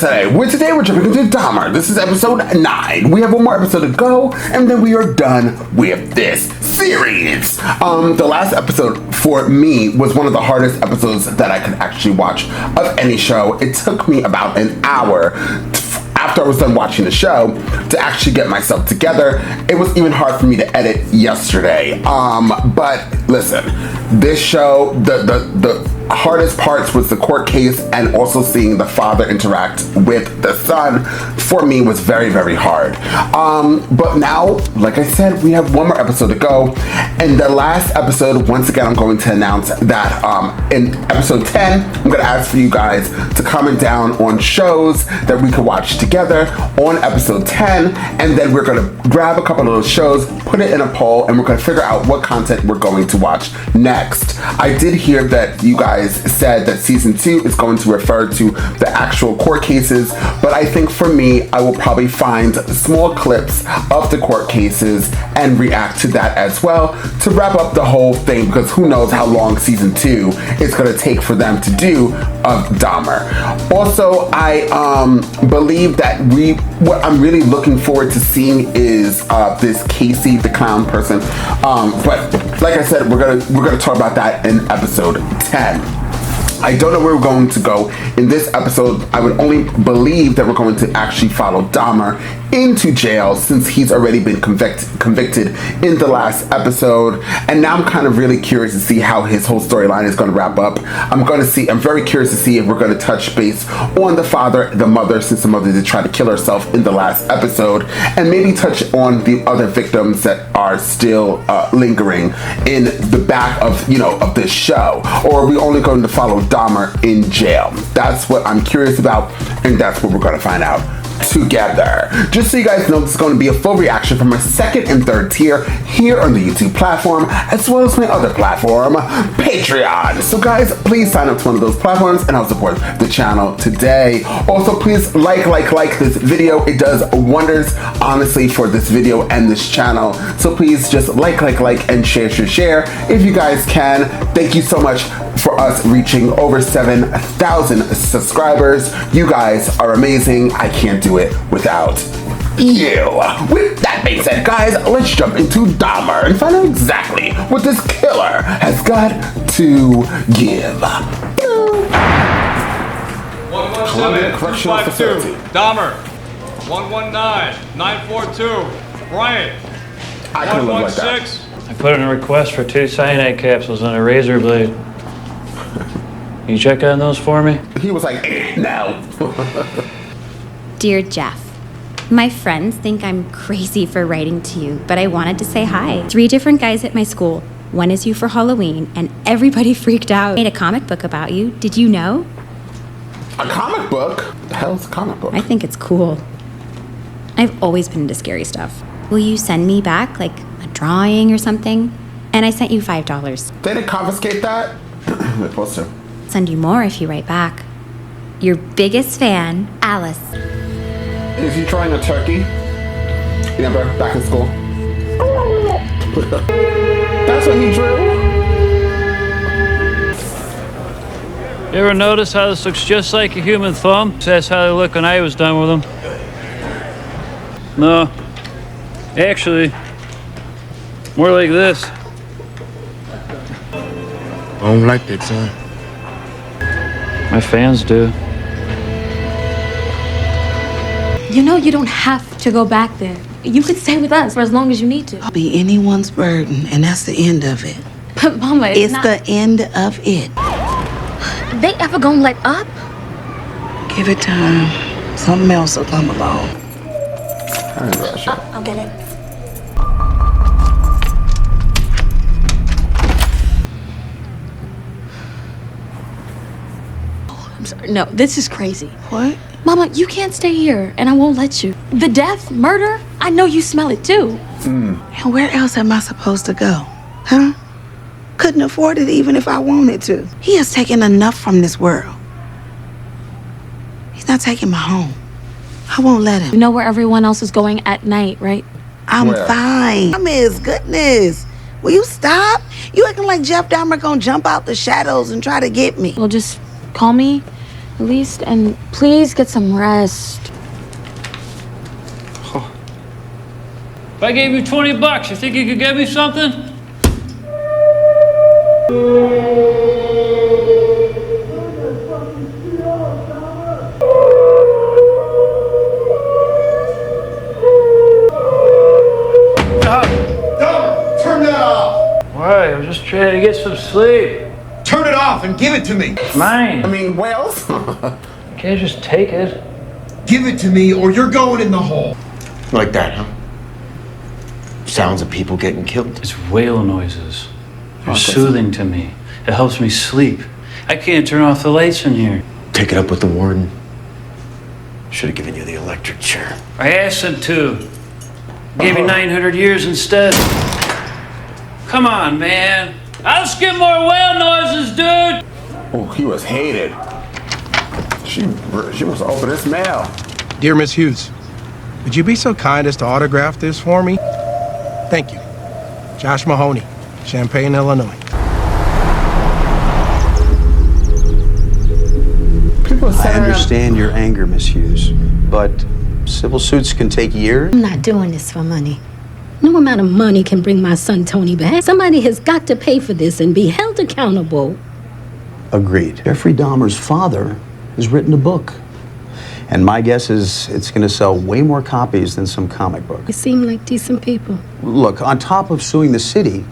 today? Today we're jumping into Dahmer. This is episode 9. We have one more episode to go, and then we are done with this series. The last episode for me was one of the hardest episodes that I could actually watch of any show. It took me about an hour after I was done watching the show to actually get myself together. It was even hard for me to edit yesterday. But listen, this show, the hardest parts was the court case and also seeing the father interact with the son for me was very, very hard. But now, like I said, we have one more episode to go. And the last episode, once again, I'm going to announce that in episode 10, I'm going to ask for you guys to comment down on shows that we could watch together on episode 10. And then we're going to grab a couple of those shows, put it in a poll, and we're going to figure out what content we're going to watch next. I did hear that you guys said that season 2 is going to refer to the actual court cases, but I think for me, I will probably find small clips of the court cases and react to that as well to wrap up the whole thing, because who knows how long season 2 is going to take for them to do of Dahmer. Also, I believe that what I'm really looking forward to seeing is this Casey the clown person, but like I said, we're gonna talk about that in episode 10. I don't know where we're going to go in this episode. I would only believe that we're going to actually follow Dahmer into jail since he's already been convicted in the last episode. And now I'm kind of really curious to see how his whole storyline is going to wrap up. I'm very curious to see if we're going to touch base on the father, the mother, since the mother did try to kill herself in the last episode, and maybe touch on the other victims that are still lingering in the back of this show. Or are we only going to follow Dahmer in jail? That's what I'm curious about, and that's what we're going to find out together. Just so you guys know, this is going to be a full reaction from my second and third tier here on the YouTube platform, as well as my other platform, Patreon. So guys, please sign up to one of those platforms and help support the channel today. Also, please like this video. It does wonders, honestly, for this video and this channel. So please just like, and share if you guys can. Thank you so much for us reaching over 7,000 subscribers. You guys are amazing. I can't do it without you. With that being said, guys, let's jump into Dahmer and find out exactly what this killer has got to give. 117-252, Dahmer. 119-942, Bryant. 116. I put in a request for 2 cyanide capsules and a razor blade. You check on those for me? He was like, no. Dear Jeff, my friends think I'm crazy for writing to you, but I wanted to say hi. 3 different guys at my school. One is you for Halloween, and everybody freaked out. I made a comic book about you. Did you know? A comic book? The hell's a comic book? I think it's cool. I've always been into scary stuff. Will you send me back, like, a drawing or something? And I sent you $5. They didn't confiscate that? They're supposed to. Send you more if you write back. Your biggest fan, Alice. Is he trying a turkey? Remember, back in school? That's what he drew. You ever notice how this looks just like a human thumb? That's how they look when I was done with them. No. Actually, more like this. I don't like that, son. My fans do. You know you don't have to go back there. You could stay with us for as long as you need to. I'll be anyone's burden, and that's the end of it. But Mama, It's the end of it. They ever gonna let up? Give it time. Something else will come along. I remember that shit. I'll get it. I'm sorry. No, this is crazy. What? Mama, you can't stay here, and I won't let you. The death, murder, I know you smell it too. And where else am I supposed to go? Huh? Couldn't afford it even if I wanted to. He has taken enough from this world. He's not taking my home. I won't let him. You know where everyone else is going at night, right? I'm Where? fine. I'm his goodness. Will you stop? You acting like Jeff Dahmer gonna jump out the shadows and try to get me. Well, just call me released, and please get some rest. If I gave you $20, you think you could get me something? Turn that off! Why? I'm just trying to get some sleep. Turn it off and give it to me! It's mine. I mean, Wales? You can't just take it. Give it to me or you're going in the hole. Like that, huh? Sounds of people getting killed. It's whale noises. They're Okay. soothing to me. It helps me sleep. I can't turn off the lights in here. Take it up with the warden. Should have given you the electric chair. I asked him to. Gave me 900 years instead. Come on, man. I'll skip more whale noises, dude. Oh, he was hated. She was open his mail. Dear Miss Hughes, would you be so kind as to autograph this for me? Thank you. Josh Mahoney, Champaign, Illinois. I understand your anger, Miss Hughes, but civil suits can take years. I'm not doing this for money. No amount of money can bring my son Tony back. Somebody has got to pay for this and be held accountable. Agreed. Jeffrey Dahmer's father has written a book. And my guess is it's going to sell way more copies than some comic book. They seem like decent people. Look, on top of suing the city,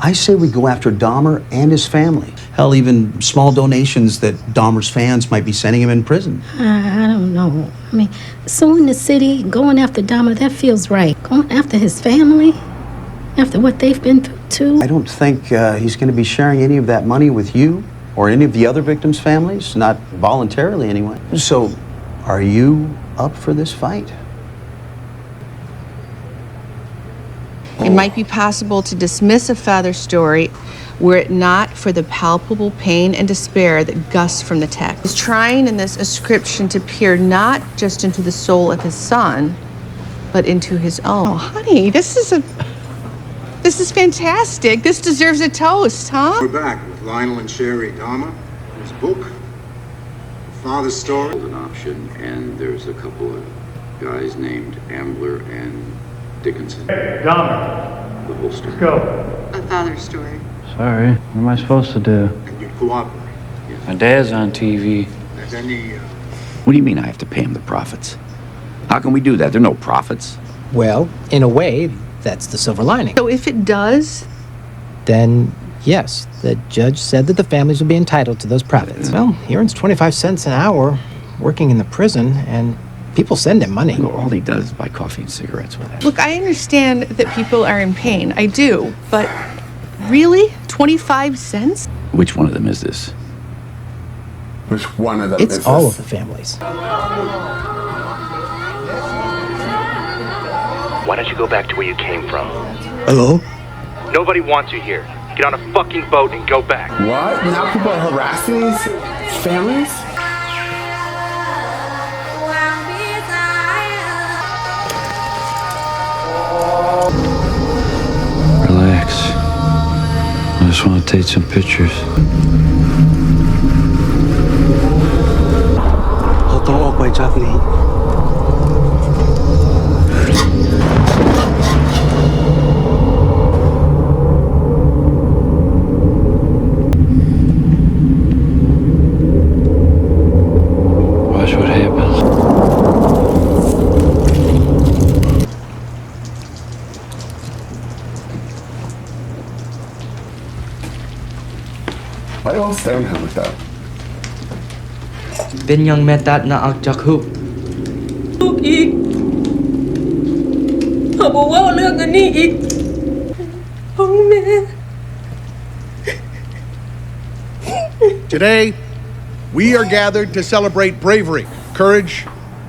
I say we go after Dahmer and his family. Hell, even small donations that Dahmer's fans might be sending him in prison. I don't know. I mean, suing the city, going after Dahmer, that feels right. Going after his family, after what they've been through, too. I don't think he's going to be sharing any of that money with you or any of the other victims' families, not voluntarily anyway. So, are you up for this fight? It might be possible to dismiss a father's story were it not for the palpable pain and despair that gusts from the text. He's trying in this ascription to peer not just into the soul of his son, but into his own. Oh, honey, this is fantastic. This deserves a toast, huh? We're back with Lionel and Sherry Dahmer. His book, Father's Story. An option, and there's a couple of guys named Ambler and Dickinson. Hey, Dahmer. The whole story. Let's go. A father's story. Sorry. What am I supposed to do? And you cooperate. My dad's on TV. There's any, What do you mean I have to pay him the profits? How can we do that? There are no profits. Well, in a way, that's the silver lining. So if it does, Then, yes, the judge said that the families would be entitled to those profits. Well, he earns 25 cents an hour working in the prison, and people send him money. All he does is buy coffee and cigarettes with it. look, I understand that people are in pain. I do. But really? 25 cents? Which one of them is this? Which one of them It's is all this? of the families. Why don't you go back to where you came from? Hello? Nobody wants you here. Get on a fucking boat and go back. What? Now people are harassing these families? Relax. I just want to take some pictures. Watch what happens. Why do I stare at him like that? เป็นยังแม่ตัดนะออกจากคุก ลูกอีกเขาบอกว่าเรื่องอันนี้อีกของแม่ Today, we are gathered to celebrate bravery, courage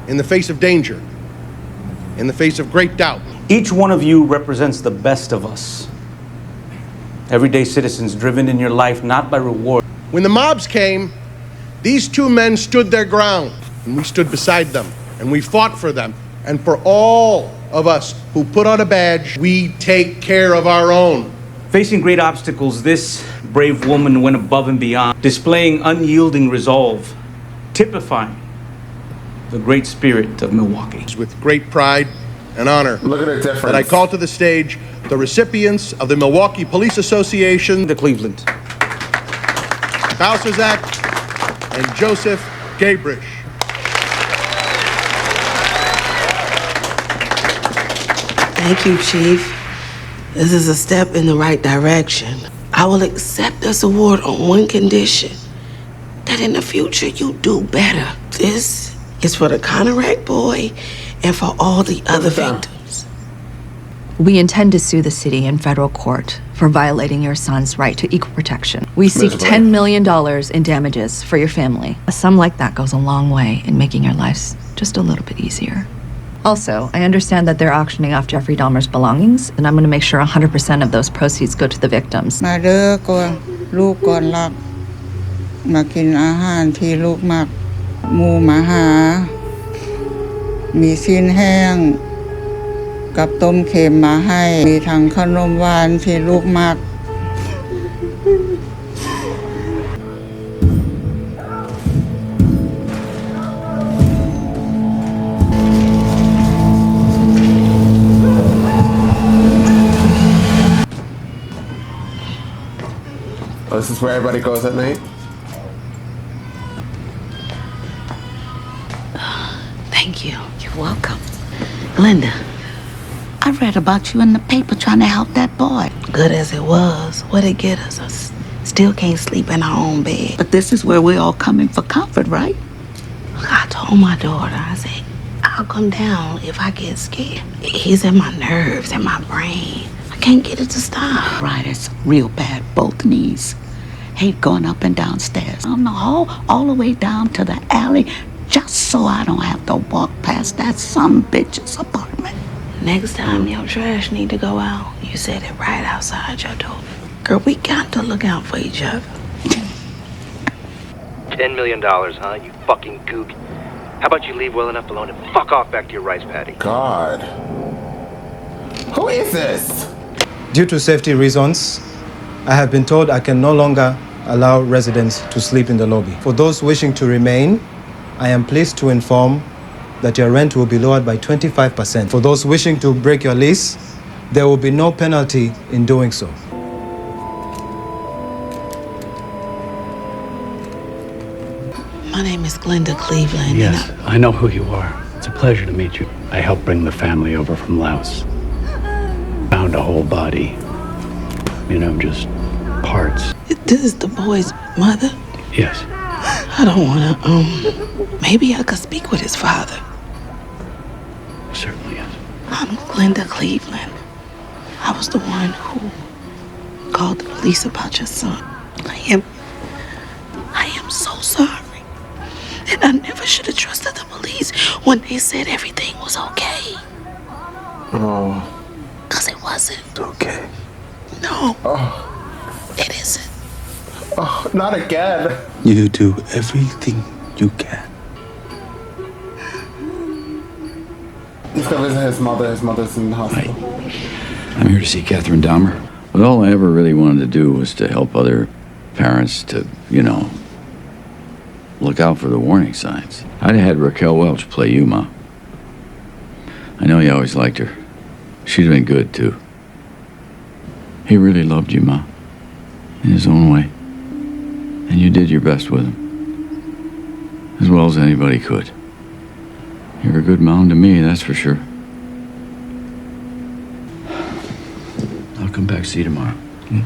in the face of danger, in the face of great doubt. Each one of you represents the best of us. Everyday citizens driven in your life not by reward. When the mobs came, these two men stood their ground, and we stood beside them, and we fought for them. And for all of us who put on a badge, we take care of our own. Facing great obstacles, this brave woman went above and beyond, displaying unyielding resolve typifying the great spirit of Milwaukee. With great pride and honor, look at the difference. That I call to the stage the recipients of the Milwaukee Police Association, the Cleveland, Balsazak and Joseph Gabrish. Thank you, Chief. This is a step in the right direction. I will accept this award on one condition, that in the future you do better. This is for the Conorack boy and for all the other victims. We intend to sue the city in federal court for violating your son's right to equal protection. We seek $10 million in damages for your family. A sum like that goes a long way in making your lives just a little bit easier. Also, I understand that they're auctioning off Jeffrey Dahmer's belongings, and I'm going to make sure 100% of those proceeds go to the victims. มาเด้อก่อนลูกก่อนรักมากินอาหารที่ลูกมักหมูมาหามีชิ้นแห้งกับต้มเค็มมาให้มีทั้งขนมหวานที่ลูกมัก Oh, this is where everybody goes at night? Thank you. You're welcome. Glenda, I read about you in the paper trying to help that boy. Good as it was, what'd it get us? Us still can't sleep in our own bed. But this is where we're all coming for comfort, right? I told my daughter, I said, I'll come down if I get scared. He's in my nerves and my brain. I can't get it to stop. Right, it's real bad, both knees. Hate going up and down stairs. On the hall, all the way down to the alley, just so I don't have to walk past that some bitch's apartment. Next time your trash need to go out, you set it right outside your door. Girl, we got to look out for each other. $10 million, huh, you fucking kook? How about you leave well enough alone and fuck off back to your rice paddy? God. Who is this? Due to safety reasons, I have been told I can no longer allow residents to sleep in the lobby. For those wishing to remain, I am pleased to inform that your rent will be lowered by 25%. For those wishing to break your lease, there will be no penalty in doing so. My name is Glenda Cleveland. Yes, I know who you are. It's a pleasure to meet you. I helped bring the family over from Laos. Found a whole body. You know, just parts. This is the boy's mother? Yes. I don't want to, maybe I could speak with his father. Certainly, yes. I'm Glenda Cleveland. I was the one who called the police about your son. I am so sorry. And I never should have trusted the police when they said everything was okay. Oh. Because it wasn't. Okay. No. Oh. It isn't. Oh, not again. You do everything you can. He's gonna visit his mother. His mother's in the hospital. I'm here to see Catherine Dahmer. But all I ever really wanted to do was to help other parents to, you know, look out for the warning signs. I'd have had Raquel Welch play you, Ma. I know you always liked her. She's been good, too. He really loved you, Ma. In his own way. And you did your best with him. As well as anybody could. You're a good mom to me, that's for sure. I'll come back see you tomorrow. Yeah,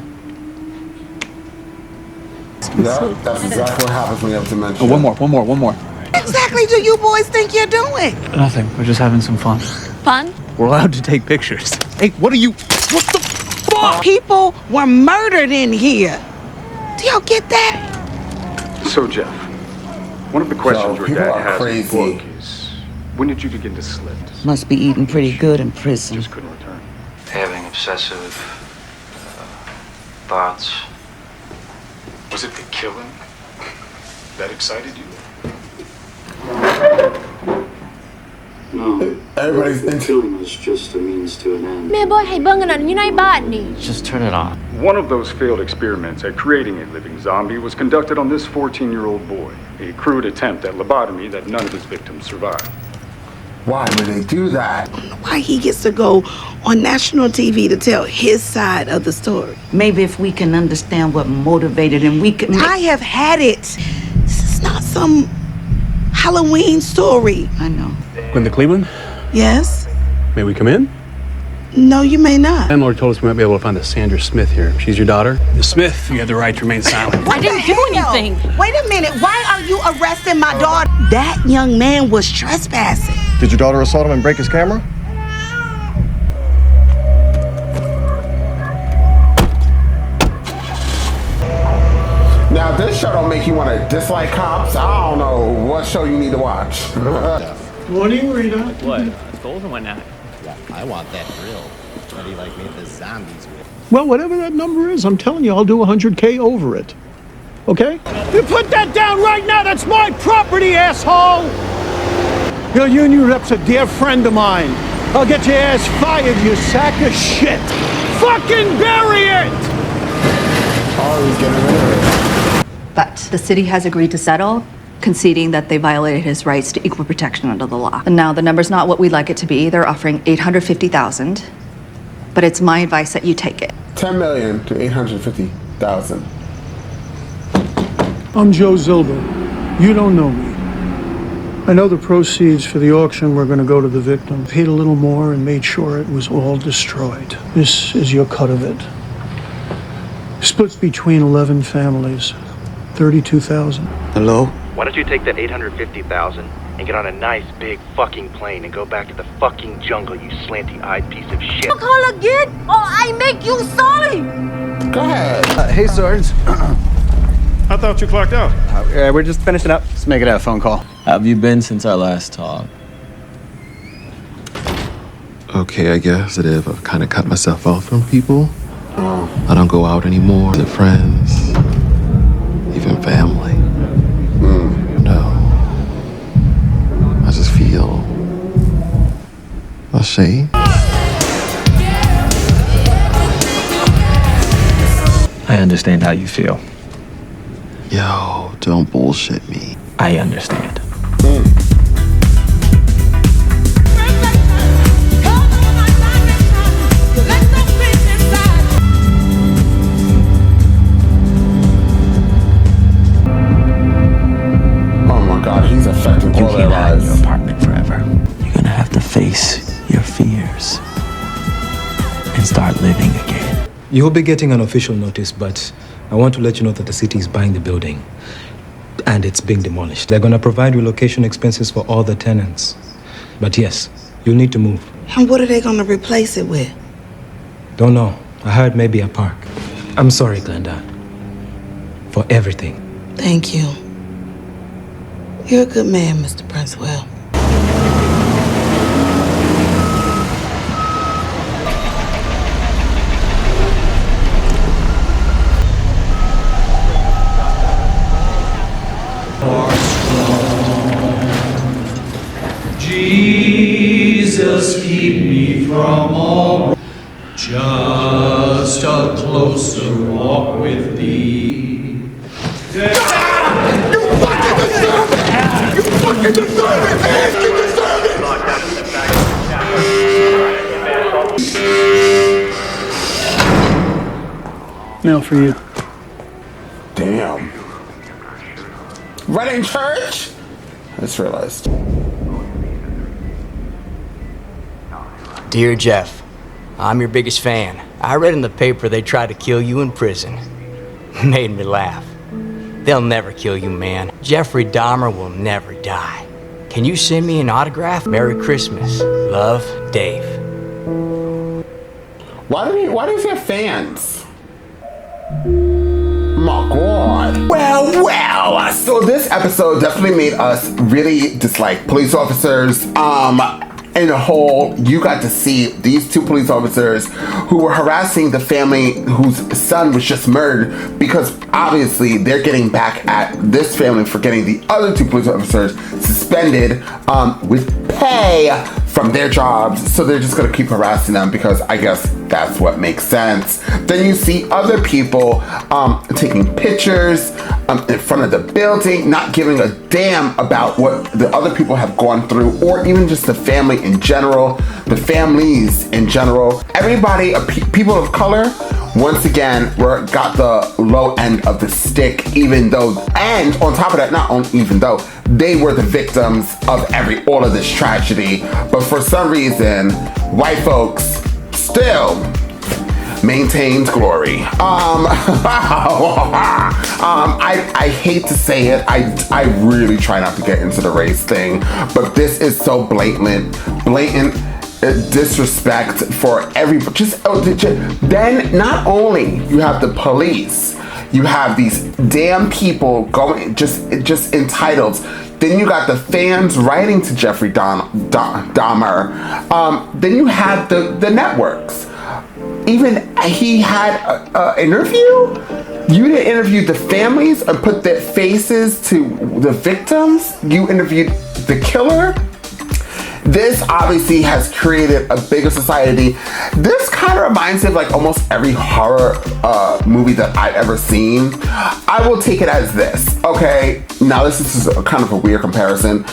that's exactly what happens when you have dementia. Oh, one more. Exactly do you boys think you're doing? Nothing. We're just having some fun. Fun? We're allowed to take pictures. Hey, what are you... What the fuck? People were murdered in here. Do y'all get that? So, Jeff, one of the questions your people dad are has in the crazy. book is, when did you begin to slip? Must be eating pretty good in prison. Just couldn't return. Having obsessive thoughts. Was it the killing that excited you? No. Everybody's into killing was just a means to an end. แม่บอกให้เบิ่งอันนั้นอยู่ในบ้านนี่ Just turn it on. One of those failed experiments at creating a living zombie was conducted on this 14-year-old boy. A crude attempt at lobotomy that none of his victims survived. Why would they do that? Why he gets to go on national TV to tell his side of the story? Maybe if we can understand what motivated him, we could. I have had it. This is not some Halloween story. I know. Glenda Cleveland, Yes? may we come in? No, you may not. Landlord told us we might be able to find a Sandra Smith here. She's your daughter? Miss Smith, you have the right to remain silent. I didn't do anything. Wait a minute. Why are you arresting my daughter? That young man was trespassing. Did your daughter assault him and break his camera? Now, this show don't make you want to dislike cops. I don't know what show you need to watch. Morning, Rita. What? Gold or whatnot? Yeah, I want that grill. What do you like made the zombies with? Well, whatever that number is, I'm telling you, I'll do 100K over it. Okay? You put that down right now! That's my property, asshole! Your union rep's a dear friend of mine. I'll get your ass fired, you sack of shit! Fucking bury it! Oh, he's getting rid of it. But the city has agreed to settle, conceding that they violated his rights to equal protection under the law. And now the number's not what we'd like it to be. They're offering $850,000, but it's my advice that you take it. $10 million to $850,000. I'm Joe Zilber. You don't know me. I know the proceeds for the auction were going to go to the victim. Paid a little more and made sure it was all destroyed. This is your cut of it. Splits between 11 families. 32,000. Hello? Why don't you take that $850,000 and get on a nice big fucking plane and go back to the fucking jungle, you slanty-eyed piece of shit. Call again or I make you sorry. Go ahead. Hey, Sarge. I thought you clocked out. We're just finishing up. Let's make it a phone call. How have you been since our last talk? Okay, I guess that if I've kind of cut myself off from people. I don't go out anymore with friends, even family. No. I just feel ashamed. I understand how you feel. Yo, don't bullshit me. I understand. He's affecting all their lives. You can't hide in your apartment forever. You're gonna have to face your fears and start living again. You will be getting an official notice, but I want to let you know that the city is buying the building and it's being demolished. They're gonna provide relocation expenses for all the tenants. But yes, you'll need to move. And what are they gonna replace it with? Don't know. I heard maybe a park. I'm sorry, Glenda, for everything. Thank you. You're a good man, Mr. Princewell. Jesus, keep me from all. Just a closer walk with thee. You fucking deserve it, man! You deserve it! Mail for you. Damn. Right in church? I just realized. Dear Jeff, I'm your biggest fan. I read in the paper they tried to kill you in prison. Made me laugh. They'll never kill you, man. Jeffrey Dahmer will never die. Can you send me an autograph? Merry Christmas. Love, Dave. Why do you have fans? My God. Well. So this episode definitely made us really dislike police officers. in a whole, you got to see these two police officers who were harassing the family whose son was just murdered, because obviously they're getting back at this family for getting the other two police officers suspended with pay from their jobs. So they're just gonna keep harassing them because I guess that's what makes sense. Then you see other people taking pictures in front of the building, not giving a damn about what the other people have gone through, or even just the family in general, the families in general. Everybody, people of color, once again, got the low end of the stick, even though, and on top of that, even though, they were the victims of all of this tragedy. But for some reason, white folks still maintains glory. I hate to say it. I really try not to get into the race thing, but this is so blatant disrespect for everybody. Then not only you have the police, you have these damn people going just entitled. Then you got the fans writing to Jeffrey Dahmer. Then you have the networks. Even he had an interview. You didn't interview the families and put their faces to the victims. You interviewed the killer. This obviously has created a bigger society. This kind of reminds me of like almost every horror movie that I've ever seen. I will take it as this. Okay, now this is a kind of a weird comparison.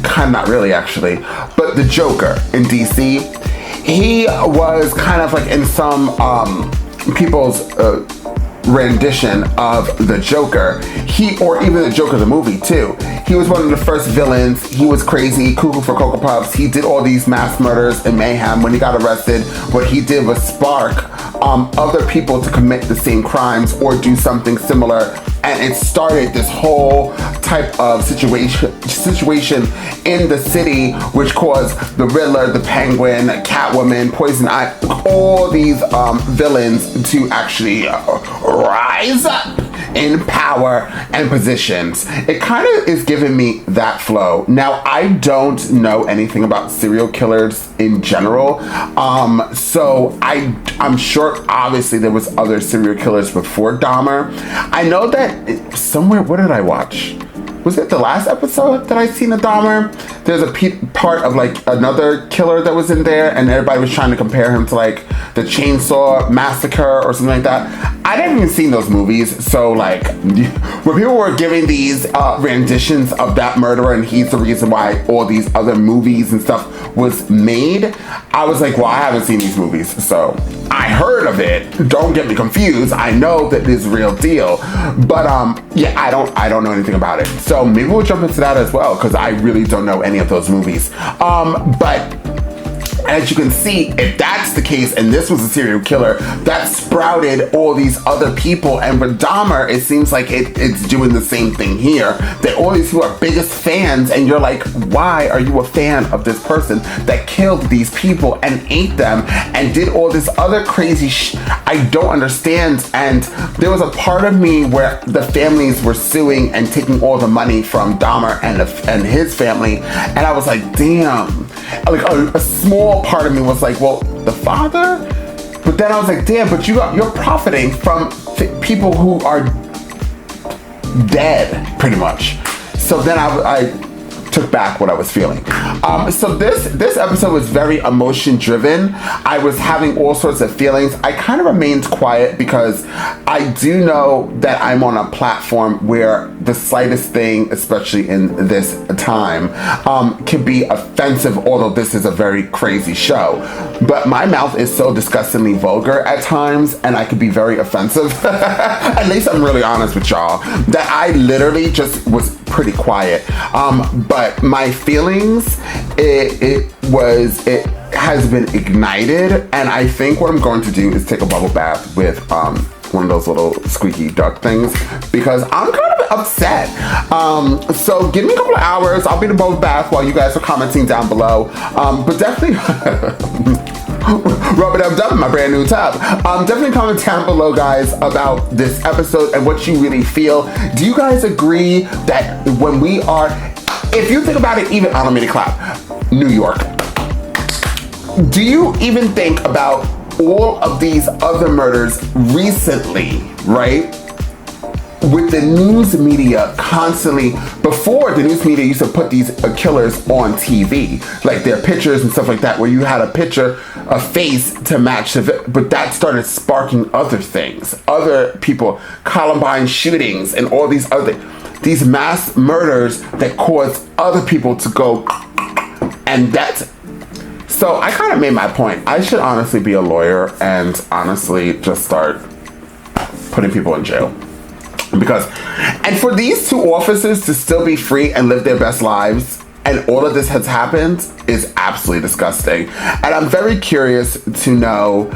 Kind of not really actually, but the Joker in DC. He was kind of like in some people's rendition of the Joker. Or even the Joker the movie too. He was one of the first villains. He was crazy, cuckoo for Cocoa Puffs. He did all these mass murders and mayhem. When he got arrested, what he did was spark other people to commit the same crimes or do something similar. And it started this whole type of situation in the city, which caused the Riddler, the Penguin, Catwoman, Poison Ivy, all these villains to actually rise up in power and positions. It kind of is giving me that flow. Now, I don't know anything about serial killers in general, so I'm sure obviously there was other serial killers before Dahmer. I know that somewhere, what did I watch? Was it the last episode that I seen of Dahmer? There's a part of like another killer that was in there, and everybody was trying to compare him to like the Chainsaw Massacre or something like that. I didn't even see those movies, so like when people were giving these renditions of that murderer and he's the reason why all these other movies and stuff was made, I was like, well, I haven't seen these movies, so I heard of it. Don't get me confused. I know that it is a real deal, but yeah, I don't know anything about it. So maybe we'll jump into that as well, because I really don't know any of those movies. But as you can see, if that's the case, and this was a serial killer, that sprouted all these other people. And with Dahmer, it seems like it's doing the same thing here. That all these who are biggest fans, and you're like, why are you a fan of this person that killed these people and ate them and did all this other crazy I don't understand. And there was a part of me where the families were suing and taking all the money from Dahmer and his family, and I was like, damn. Like a small part of me was like, well, the father? But then I was like, damn, but you're profiting from people who are dead, pretty much. So then I took back what I was feeling. So this episode was very emotion driven. I was having all sorts of feelings. I kind of remained quiet because I do know that I'm on a platform where the slightest thing, especially in this time, can be offensive, although this is a very crazy show. But my mouth is so disgustingly vulgar at times, and I could be very offensive. At least I'm really honest with y'all, that I literally just was pretty quiet. But my feelings, it has been ignited, and I think what I'm going to do is take a bubble bath with one of those little squeaky duck things, because I'm kind of upset. So give me a couple of hours. I'll be in a bubble bath while you guys are commenting down below. But definitely rub it up done in my brand new tub. Definitely comment down below, guys, about this episode and what you really feel. Do you guys agree that when we are, if you think about it, even, I don't mean to clap, New York, do you even think about all of these other murders recently, right? With the news media constantly, before the news media used to put these killers on TV, like their pictures and stuff like that, where you had a picture, a face to match the, but that started sparking other things, other people, Columbine shootings and all these mass murders that caused other people to go, and that's, so I kind of made my point. I should honestly be a lawyer and honestly just start putting people in jail. Because, and for these two officers to still be free and live their best lives, and all of this has happened, is absolutely disgusting. And I'm very curious to know,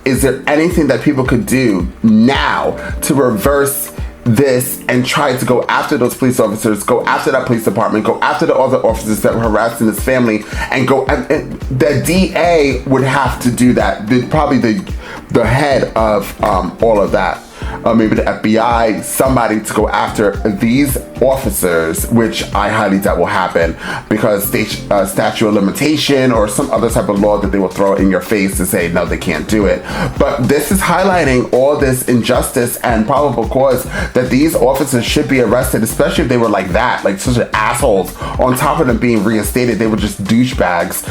is there anything that people could do now to reverse this and try to go after those police officers, go after that police department, go after the other officers that were harassing this family, and go, and the DA would have to do that. Probably the head of all of that. Maybe the FBI, somebody to go after these officers, which I highly doubt will happen, because statute of limitation or some other type of law that they will throw in your face to say, no, they can't do it. But this is highlighting all this injustice and probable cause that these officers should be arrested, especially if they were like that, like such assholes. On top of them being reinstated, they were just douchebags.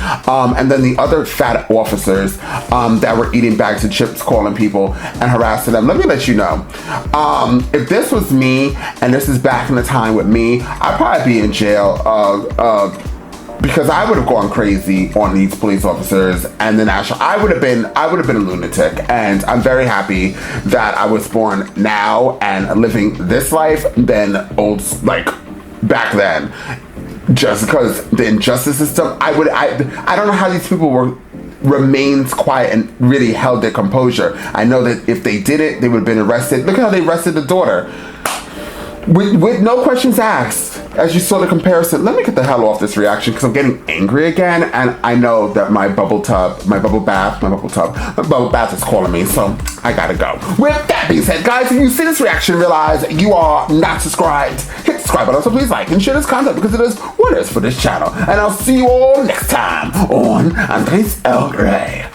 And then the other fat officers that were eating bags of chips, calling people and harassing them. Let me let you know. If this was me, and this is back in the time with me, I'd probably be in jail because I would have gone crazy on these police officers, and then actually I would have been a lunatic. And I'm very happy that I was born now and living this life than like back then. Just because the injustice system, I don't know how these people remained quiet and really held their composure. I know that if they did it, they would have been arrested. Look at how they arrested the daughter. With no questions asked. As you saw the comparison, let me get the hell off this reaction because I'm getting angry again, and I know that my bubble bath is calling me, so I gotta go. With that being said, guys, if you see this reaction, realize you are not subscribed. Hit the subscribe button, so please like and share this content because it is what it is for this channel. And I'll see you all next time on Andres El Rey.